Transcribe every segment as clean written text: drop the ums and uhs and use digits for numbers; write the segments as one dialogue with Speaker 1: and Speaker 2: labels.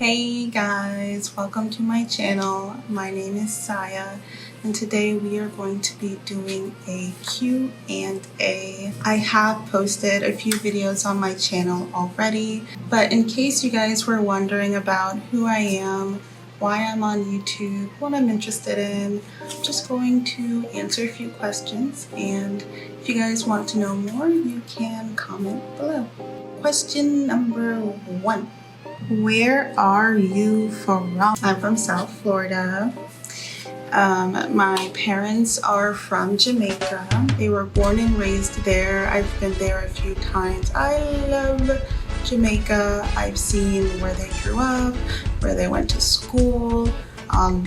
Speaker 1: Hey guys, welcome to my channel. My name is Saya and today we are going to be doing a Q&A. I have posted a few videos on my channel already, but in case you guys were wondering about who I am, why I'm on YouTube, what I'm interested in, I'm just going to answer a few questions, and if you guys want to know more, you can comment below. Question number 1. Where are you from? I'm from South Florida. My parents are from Jamaica. They were born and raised there. I've been there a few times. I love Jamaica. I've seen where they grew up, where they went to school.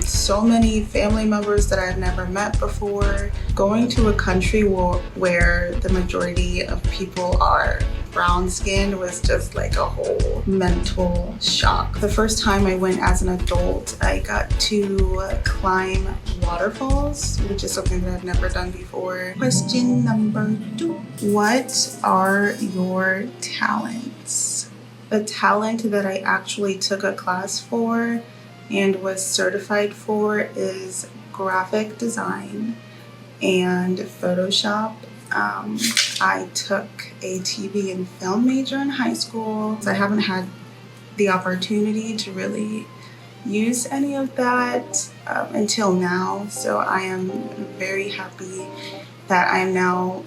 Speaker 1: So many family members that I've never met before. Going to a country where the majority of people are brown skinned was just like a whole mental shock. The first time I went as an adult, I got to climb waterfalls, which is something that I've never done before. Question number 2. What are your talents? The talent that I actually took a class for and was certified for is graphic design and Photoshop. I took a TV and film major in high school. I haven't had the opportunity to really use any of that until now. So I am very happy that I am now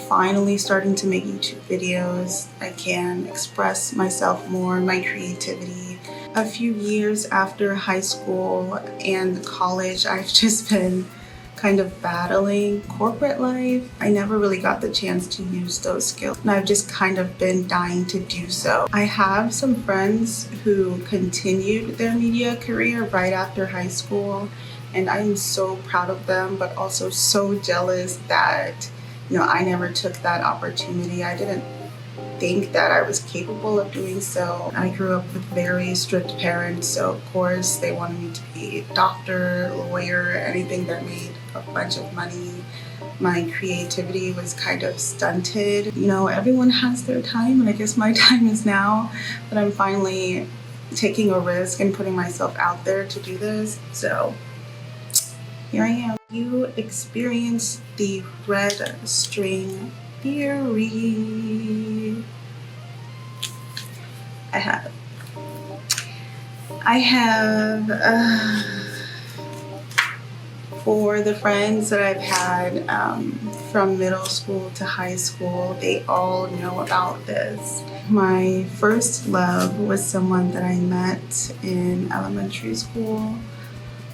Speaker 1: finally starting to make YouTube videos. I can express myself more, my creativity. A few years after high school and college, I've just been kind of battling corporate life. I never really got the chance to use those skills, and I've just kind of been dying to do so. I have some friends who continued their media career right after high school, and I'm so proud of them, but also so jealous that, I never took that opportunity. I didn't think that I was capable of doing so. I grew up with very strict parents, so of course they wanted me to be a doctor, lawyer, anything that made a bunch of money. My creativity was kind of stunted. Everyone has their time, and I guess my time is now, but I'm finally taking a risk and putting myself out there to do this. So here I am. You experienced the red string theory. I have for the friends that I've had from middle school to high school, they all know about this. My first love was someone that I met in elementary school.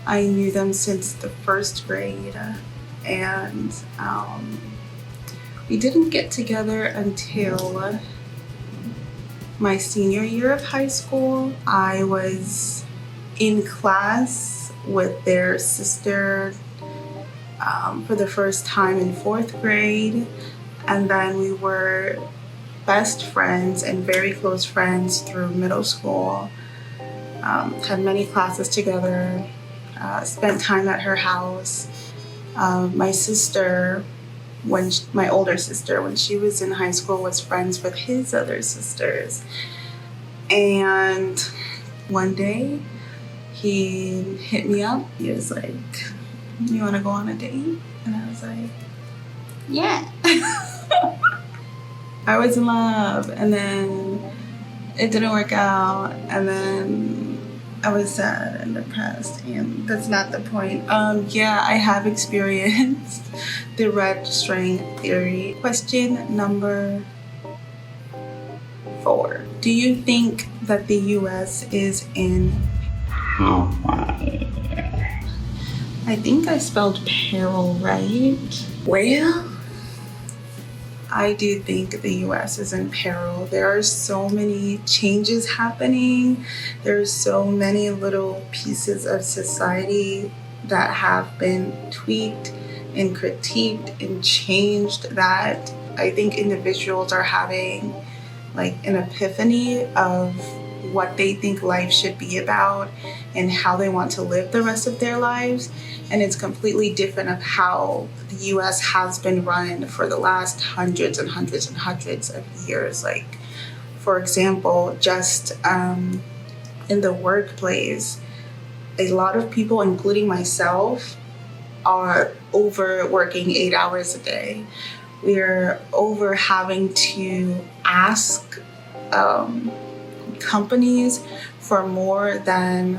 Speaker 1: I knew them since the first grade, and we didn't get together until my senior year of high school. I was in class with their sister for the first time in 4th grade, and then we were best friends and very close friends through middle school. Had many classes together, spent time at her house. My sister, my older sister, when she was in high school, was friends with his other sisters. And one day he hit me up. He was like, "You want to go on a date?" And I was like, "Yeah." I was in love, and then it didn't work out, and then I was sad and depressed, and that's not the point. Yeah, I have experienced the red string theory. Question number 4. Do you think that the US is in peril? I think I spelled peril right. Well, I do think the US is in peril. There are so many changes happening. There's so many little pieces of society that have been tweaked and critiqued and changed that I think individuals are having like an epiphany of what they think life should be about and how they want to live the rest of their lives. And it's completely different of how the US has been run for the last hundreds and hundreds and hundreds of years. Like, for example, just in the workplace, a lot of people, including myself, are overworking 8 hours a day. We're over having to ask companies for more than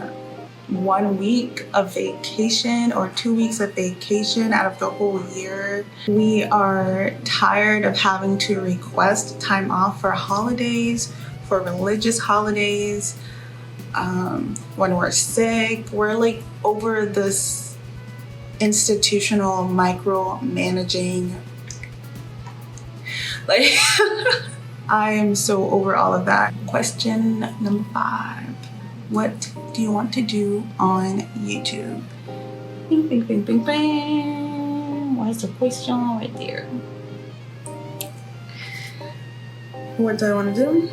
Speaker 1: 1 week of vacation or 2 weeks of vacation out of the whole year. We are tired of having to request time off for holidays, for religious holidays, when we're sick. We're like over this institutional micromanaging. Like, I am so over all of that. Question number 5. What do you want to do on YouTube? Bing, bing, bing, bing, bing. What's the question right there? What do I want to do?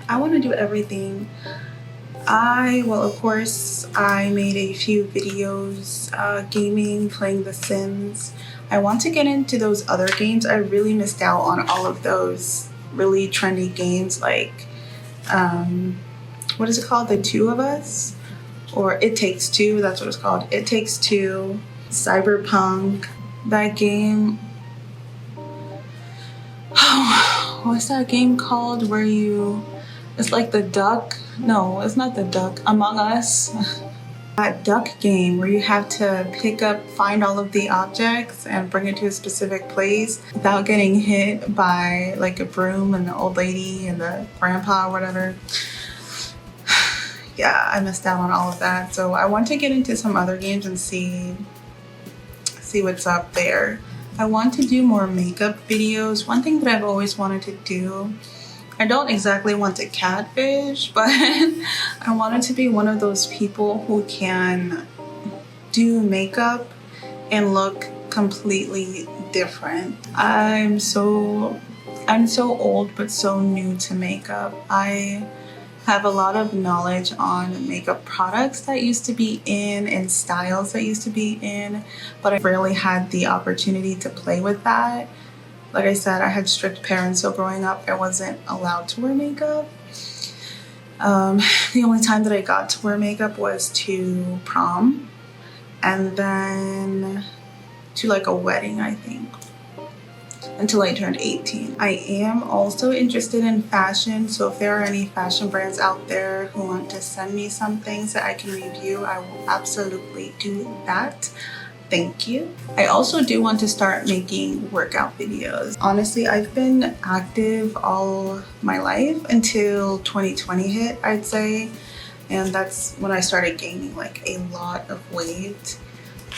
Speaker 1: I want to do everything. Of course, I made a few videos, gaming, playing The Sims. I want to get into those other games. I really missed out on all of those really trendy games, like, what is it called? The Two of Us? Or It Takes Two, that's what it's called. It Takes Two, Cyberpunk, that game. Oh, what's that game called where it's like the duck? No, it's not the duck. Among Us. That duck game where you have to find all of the objects and bring it to a specific place without getting hit by like a broom and the old lady and the grandpa or whatever. Yeah, I missed out on all of that. So I want to get into some other games and see what's up there. I want to do more makeup videos. One thing that I've always wanted to do, I don't exactly want to catfish, but I wanted to be one of those people who can do makeup and look completely different. I'm so old but so new to makeup. I have a lot of knowledge on makeup products that used to be in and styles that used to be in, but I rarely had the opportunity to play with that. Like I said, I had strict parents, so growing up I wasn't allowed to wear makeup. The only time that I got to wear makeup was to prom and then to like a wedding, I think, until I turned 18. I am also interested in fashion, so if there are any fashion brands out there who want to send me some things that I can review, I will absolutely do that. Thank you. I also do want to start making workout videos. Honestly, I've been active all my life until 2020 hit, I'd say. And that's when I started gaining like a lot of weight.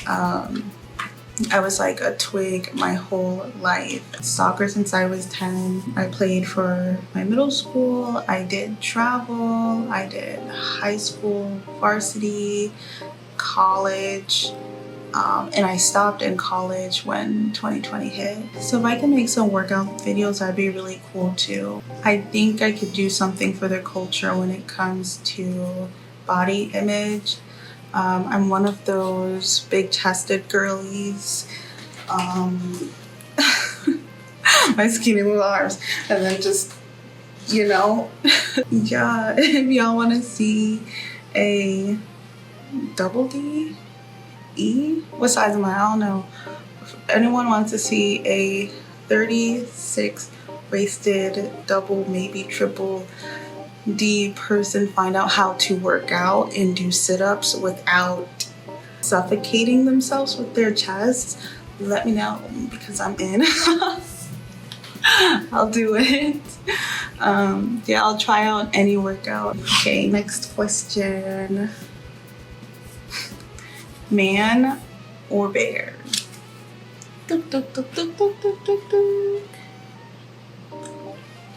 Speaker 1: I was like a twig my whole life. Soccer since I was 10. I played for my middle school. I did travel. I did high school, varsity, college. And I stopped in college when 2020 hit. So if I can make some workout videos, that'd be really cool too. I think I could do something for the culture when it comes to body image. I'm one of those big-chested girlies. My skinny little arms. And then just, yeah, if y'all want to see a double D? E? What size am I? I don't know. If anyone wants to see a 36 waisted double, maybe triple D person find out how to work out and do sit-ups without suffocating themselves with their chests, let me know because I'm in. I'll do it. Yeah, I'll try out any workout. Okay, next question. Man or bear?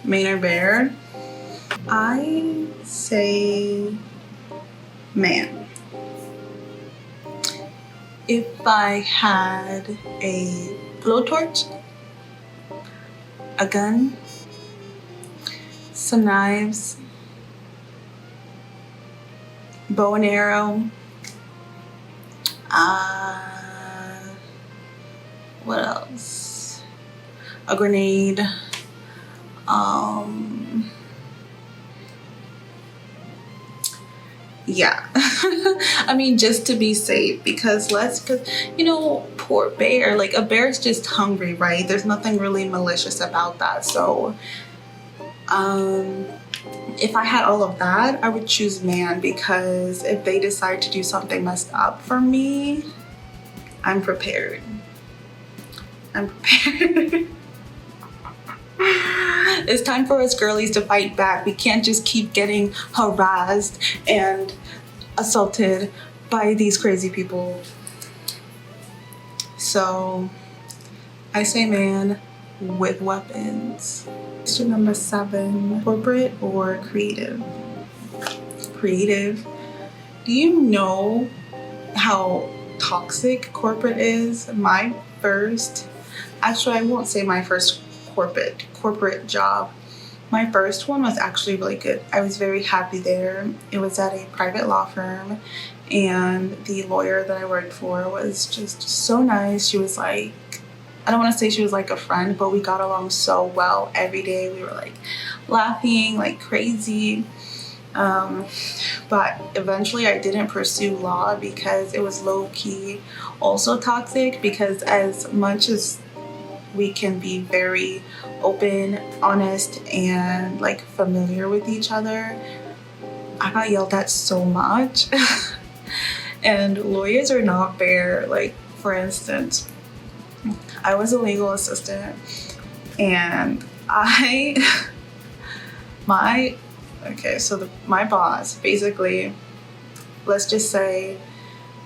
Speaker 1: Man or bear? I say man. If I had a blowtorch, a gun, some knives, bow and arrow, what else? A grenade, yeah. I mean, just to be safe, because poor bear, like a bear's just hungry, right? There's nothing really malicious about that. So if I had all of that, I would choose man, because if they decide to do something messed up for me, I'm prepared. I'm prepared. It's time for us girlies to fight back. We can't just keep getting harassed and assaulted by these crazy people. So I say man with weapons. Question number 7, corporate or creative? Creative. Do you know how toxic corporate is? I won't say my first corporate job. My first one was actually really good. I was very happy there. It was at a private law firm, and the lawyer that I worked for was just so nice. She was like, I don't want to say she was like a friend, but we got along so well. Every day we were like laughing like crazy. But eventually I didn't pursue law because it was low-key also toxic, because as much as we can be very open, honest, and like familiar with each other, I got yelled at so much. And lawyers are not fair. Like, for instance, I was a legal assistant, and my boss, basically, let's just say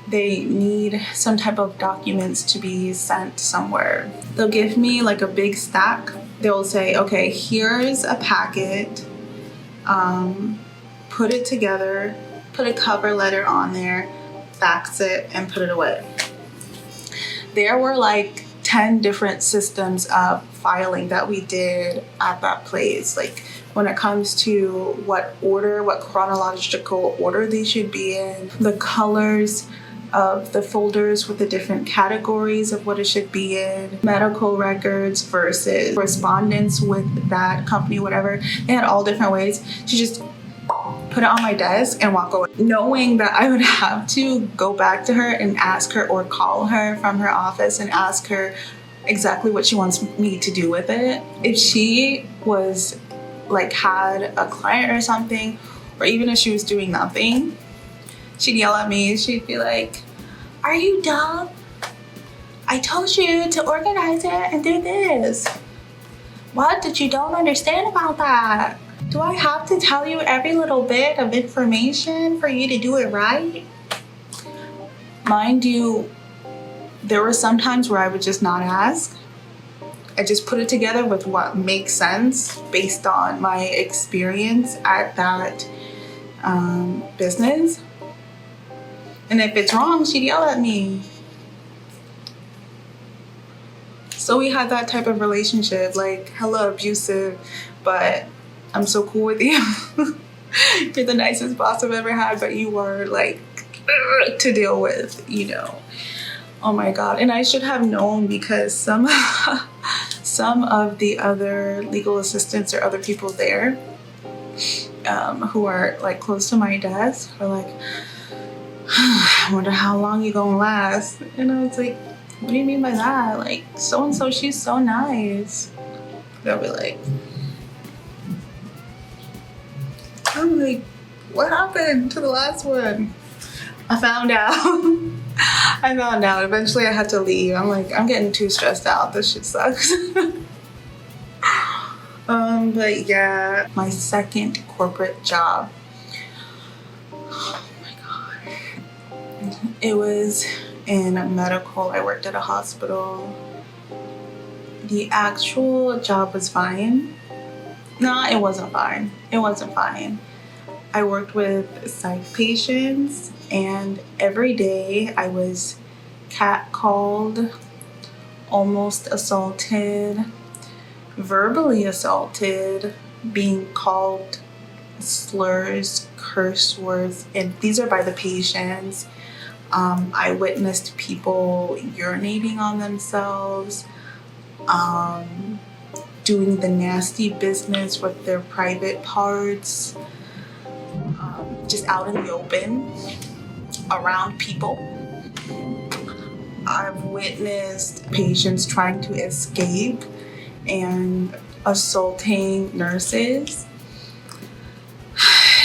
Speaker 1: they need some type of documents to be sent somewhere. They'll give me like a big stack. They'll say, okay, here's a packet, put it together, put a cover letter on there, fax it, and put it away. There were like 10 different systems of filing that we did at that place. Like, when it comes to what chronological order they should be in, the colors of the folders with the different categories of what it should be in, medical records versus correspondence with that company, whatever. They had all different ways to just put it on my desk and walk away, knowing that I would have to go back to her and ask her, or call her from her office and ask her exactly what she wants me to do with it. If she was like had a client or something, or even if she was doing nothing, she'd yell at me. She'd be like, "Are you dumb? I told you to organize it and do this. What did you don't understand about that? Do I have to tell you every little bit of information for you to do it right?" Mind you, there were some times where I would just not ask. I just put it together with what makes sense based on my experience at that business. And if it's wrong, she'd yell at me. So we had that type of relationship, like hella abusive, but I'm so cool with you. You're the nicest boss I've ever had, but you were like to deal with, Oh my God. And I should have known, because some of the other legal assistants or other people there who are like close to my desk are like, I wonder how long you gonna last. And I was like, what do you mean by that? Like, so-and-so, she's so nice. They'll be like, I'm like, what happened to the last one? I found out. Eventually I had to leave. I'm like, I'm getting too stressed out. This shit sucks. But yeah, my second corporate job. Oh my God. It was in medical. I worked at a hospital. The actual job was fine. No, it wasn't fine. I worked with psych patients, and every day I was catcalled, almost assaulted, verbally assaulted, being called slurs, curse words, and these are by the patients. I witnessed people urinating on themselves, doing the nasty business with their private parts, just out in the open around people. I've witnessed patients trying to escape and assaulting nurses,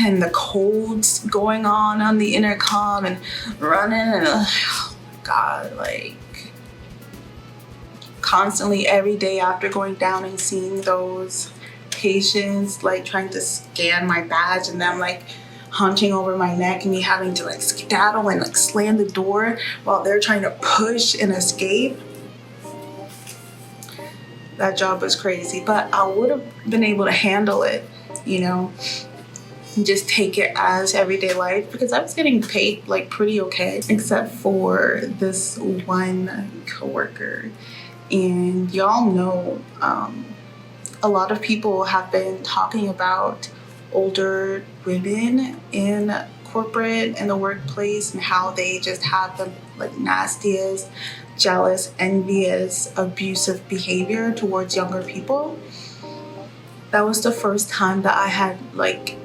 Speaker 1: and the codes going on the intercom and running, and oh my God, like constantly every day after going down and seeing those patients, like trying to scan my badge and them like hunching over my neck and me having to like skedaddle and like slam the door while they're trying to push and escape. That job was crazy, but I would have been able to handle it, you know, and just take it as everyday life because I was getting paid like pretty okay, except for this one coworker. And y'all know, a lot of people have been talking about older women in corporate and the workplace and how they just have the like nastiest, jealous, envious, abusive behavior towards younger people. That was the first time that I had like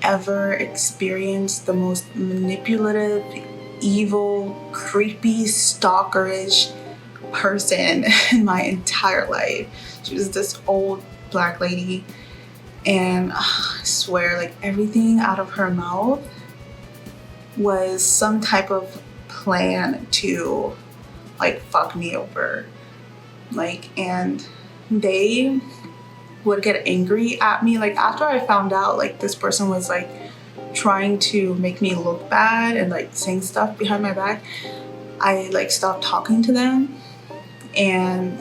Speaker 1: ever experienced the most manipulative, evil, creepy, stalkerish person in my entire life. She was this old Black lady, and I swear, like everything out of her mouth was some type of plan to like fuck me over. Like, and they would get angry at me like after I found out like this person was like trying to make me look bad and like saying stuff behind my back. I like stopped talking to them, and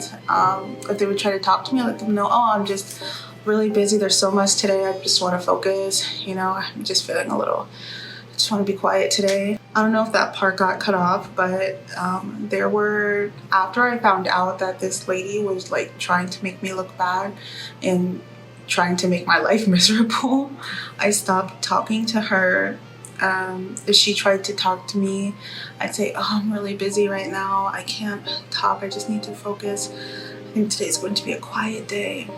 Speaker 1: if they would try to talk to me, I let them know, oh, I'm just really busy, there's so much today, I just want to focus, you know, I'm just feeling I just want to be quiet today. I don't know if that part got cut off, but after I found out that this lady was like trying to make me look bad and trying to make my life miserable, I stopped talking to her. If she tried to talk to me, I'd say, oh, I'm really busy right now, I can't talk, I just need to focus, I think today's going to be a quiet day.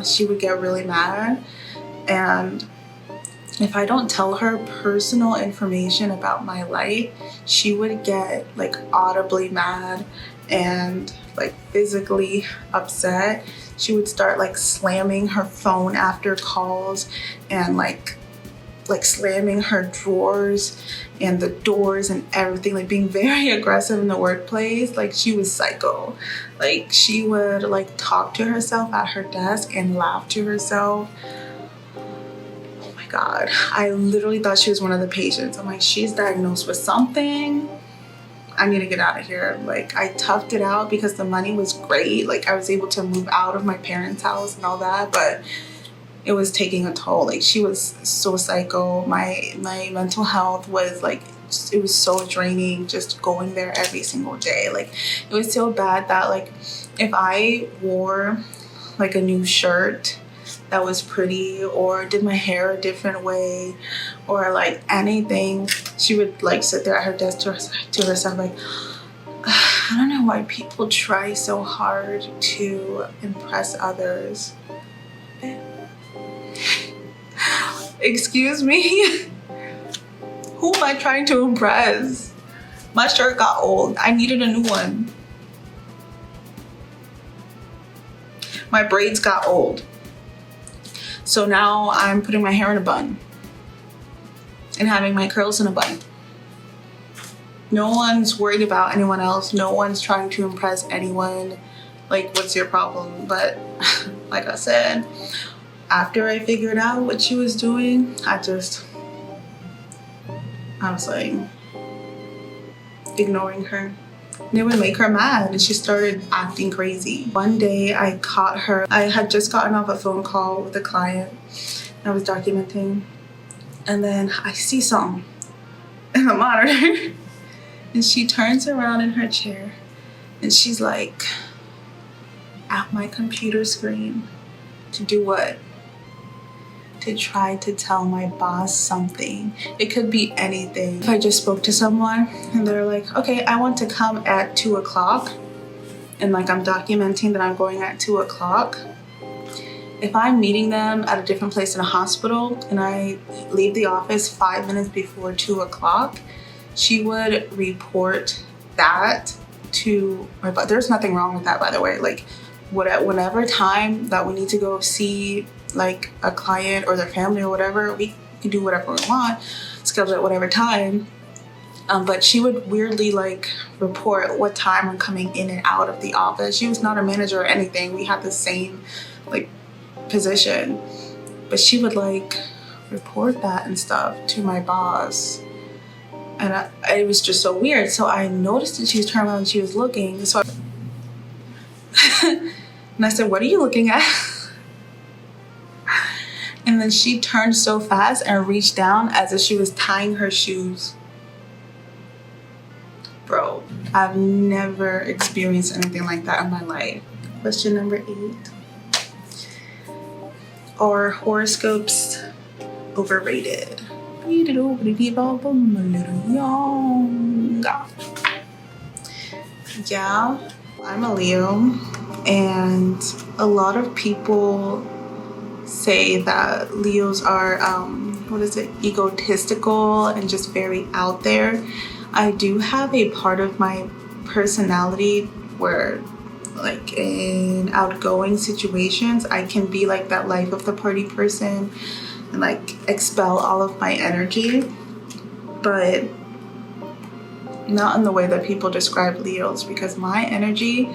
Speaker 1: She would get really mad, and if I don't tell her personal information about my life, she would get like audibly mad and like physically upset. She would start like slamming her phone after calls and like slamming her drawers and the doors and everything, like being very aggressive in the workplace. Like she was psycho. Like she would like talk to herself at her desk and laugh to herself. Oh my God, I literally thought she was one of the patients. I'm like, she's diagnosed with something, I need to get out of here. Like I toughed it out because the money was great, like I was able to move out of my parents' house and all that, but it was taking a toll. Like she was so psycho. My mental health was like, it was so draining just going there every single day. Like it was so bad that like if I wore like a new shirt that was pretty or did my hair a different way or like anything, she would like sit there at her desk to herself like, I don't know why people try so hard to impress others. Excuse me? Who am I trying to impress? My shirt got old. I needed a new one. My braids got old. So now I'm putting my hair in a bun and having my curls in a bun. No one's worried about anyone else. No one's trying to impress anyone. Like, what's your problem? But like I said, after I figured out what she was doing, I was like ignoring her. And it would make her mad and she started acting crazy. One day I caught her. I had just gotten off a phone call with a client. I was documenting. And then I see something in the monitor. And she turns around in her chair and she's like at my computer screen to do what? To try to tell my boss something. It could be anything. If I just spoke to someone and they're like, okay, I want to come at 2:00, and like I'm documenting that I'm going at 2:00, if I'm meeting them at a different place in a hospital and I leave the office 5 minutes before 2 o'clock, she would report that to my boss. There's nothing wrong with that, by the way. Like, whenever time that we need to go see like a client or their family or whatever, we can do whatever we want, schedule at whatever time. But she would weirdly like report what time I'm coming in and out of the office. She was not a manager or anything. We had the same like position, but she would like report that and stuff to my boss. And it was just so weird. So I noticed that she was turning around and she was looking. So and I said, "What are you looking at?" And then she turned so fast and reached down as if she was tying her shoes. Bro, I've never experienced anything like that in my life. Question number 8. Are horoscopes overrated? Yeah, I'm a Leo, and a lot of people say that Leos are egotistical and just very out there. I do have a part of my personality where, like, in outgoing situations, I can be like that life of the party person and like expel all of my energy, but not in the way that people describe Leos, because my energy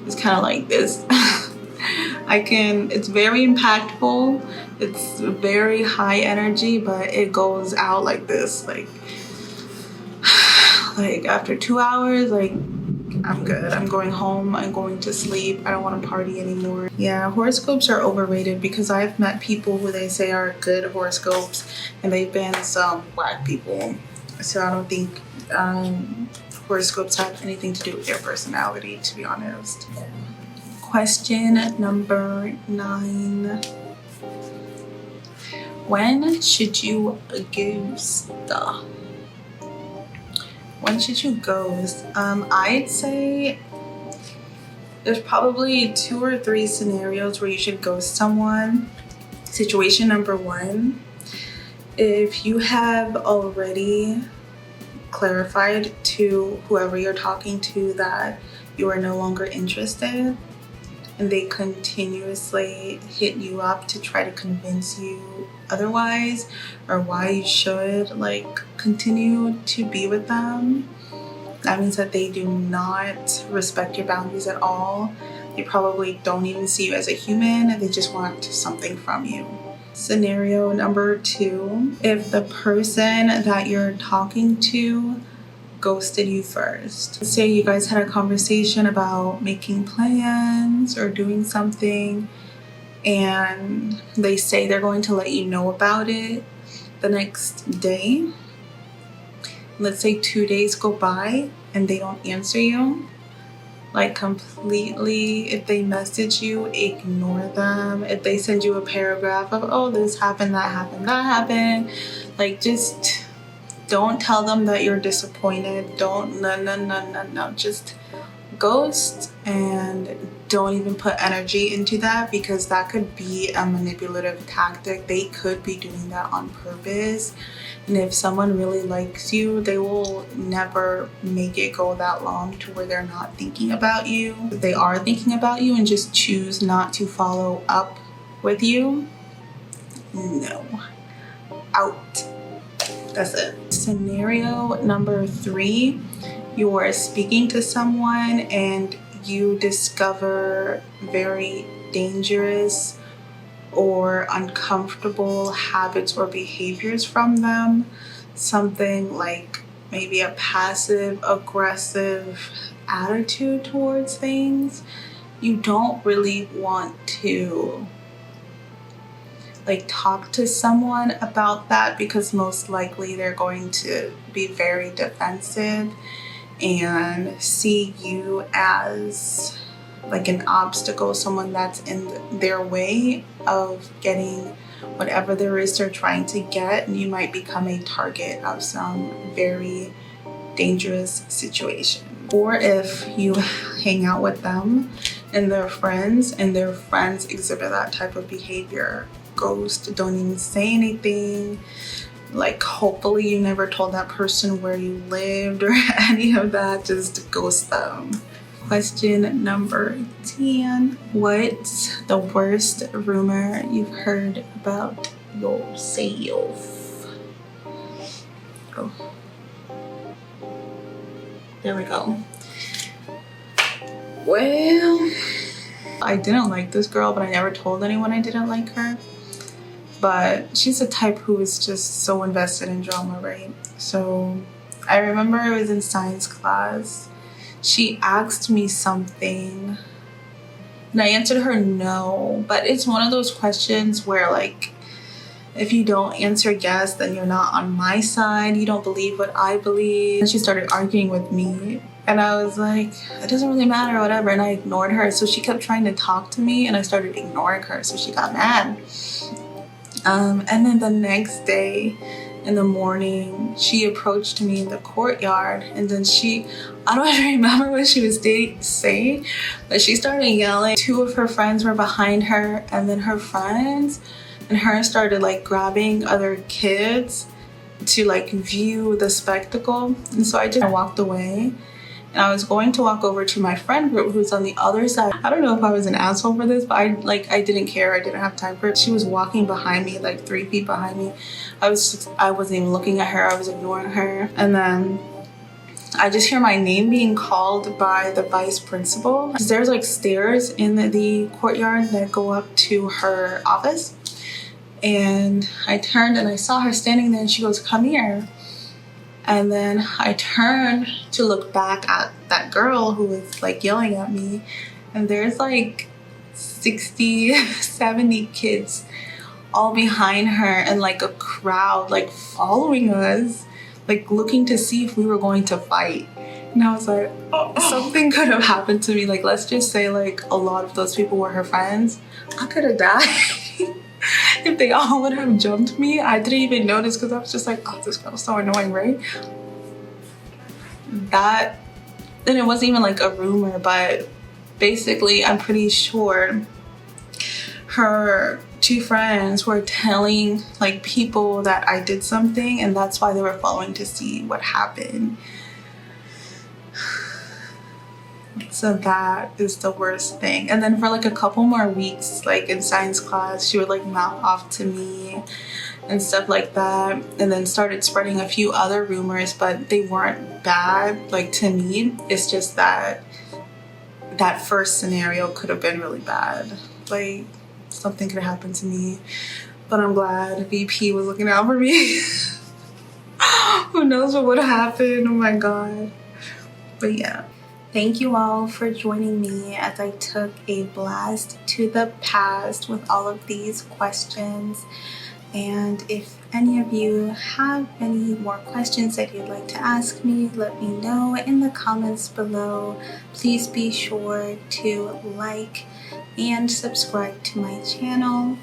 Speaker 1: is kind of like this. It's very impactful, it's very high energy, but it goes out like this, like after 2 hours, like, I'm good. I'm going home. I'm going to sleep. I don't want to party anymore. Yeah, horoscopes are overrated because I've met people who they say are good horoscopes and they've been some whack people. So I don't think horoscopes have anything to do with their personality, to be honest. Question number 9. When should you ghost? When should you ghost? I'd say there's probably 2 or 3 scenarios where you should ghost someone. Situation number 1, if you have already clarified to whoever you're talking to that you are no longer interested, and they continuously hit you up to try to convince you otherwise, or why you should like continue to be with them, that means that they do not respect your boundaries at all. They probably don't even see you as a human, and they just want something from you. Scenario number 2, if the person that you're talking to ghosted you first. Say you guys had a conversation about making plans or doing something, and they say they're going to let you know about it the next day. Let's say 2 days go by and they don't answer you. Like, completely, if they message you, ignore them. If they send you a paragraph of, oh, this happened, that happened, that happened, like, just don't tell them that you're disappointed. No. Just ghost, and don't even put energy into that, because that could be a manipulative tactic. They could be doing that on purpose. And if someone really likes you, they will never make it go that long to where they're not thinking about you. If they are thinking about you and just choose not to follow up with you, no. Out. That's it. Scenario number 3, you are speaking to someone and you discover very dangerous or uncomfortable habits or behaviors from them. Something like maybe a passive aggressive attitude towards things. You don't really want to like talk to someone about that, because most likely they're going to be very defensive and see you as like an obstacle, someone that's in their way of getting whatever there is they're trying to get, and you might become a target of some very dangerous situation. Or if you hang out with them and their friends exhibit that type of behavior. Ghost, don't even say anything. Like, hopefully you never told that person where you lived or any of that. Just ghost them. Question number 10. What's the worst rumor you've heard about yourself? Oh. There we go. Well, I didn't like this girl, but I never told anyone I didn't like her. But she's the type who is just so invested in drama, right? So I remember I was in science class. She asked me something and I answered her no, but it's one of those questions where, like, if you don't answer yes, then you're not on my side. You don't believe what I believe. And she started arguing with me. And I was like, it doesn't really matter, whatever. And I ignored her. So she kept trying to talk to me and I started ignoring her. So she got mad. And then the next day in the morning, she approached me in the courtyard. And then I don't even remember what she was saying, but she started yelling. 2 of her friends were behind her. And then her friends and her started like grabbing other kids to like view the spectacle. And so I just walked away. And I was going to walk over to my friend group who's on the other side. I don't know if I was an asshole for this, but I didn't care. I didn't have time for it. She was walking behind me, like 3 feet behind me. I wasn't even looking at her. I was ignoring her. And then I just hear my name being called by the vice principal. There's like stairs in the courtyard that go up to her office. And I turned and I saw her standing there and she goes, "Come here." And then I turned to look back at that girl who was like yelling at me. And there's like 60, 70 kids all behind her and like a crowd like following us, like looking to see if we were going to fight. And I was like, oh, something could have happened to me. Like, let's just say like a lot of those people were her friends. I could have died. If they all would have jumped me. I didn't even notice because I was just like, oh, this girl's so annoying, right? Then it wasn't even like a rumor, but basically I'm pretty sure her 2 friends were telling like people that I did something, and that's why they were following to see what happened. So that is the worst thing. And then for like a couple more weeks, like in science class, she would like mouth off to me and stuff like that. And then started spreading a few other rumors, but they weren't bad, like to me. It's just that first scenario could have been really bad. Like something could have happened to me. But I'm glad VP was looking out for me. Who knows what would have happened? Oh my God. But yeah. Thank you all for joining me as I took a blast to the past with all of these questions. And if any of you have any more questions that you'd like to ask me, let me know in the comments below. Please be sure to like and subscribe to my channel.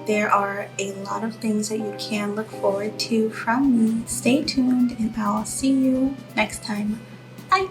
Speaker 1: There are a lot of things that you can look forward to from me. Stay tuned and I'll see you next time. Bye!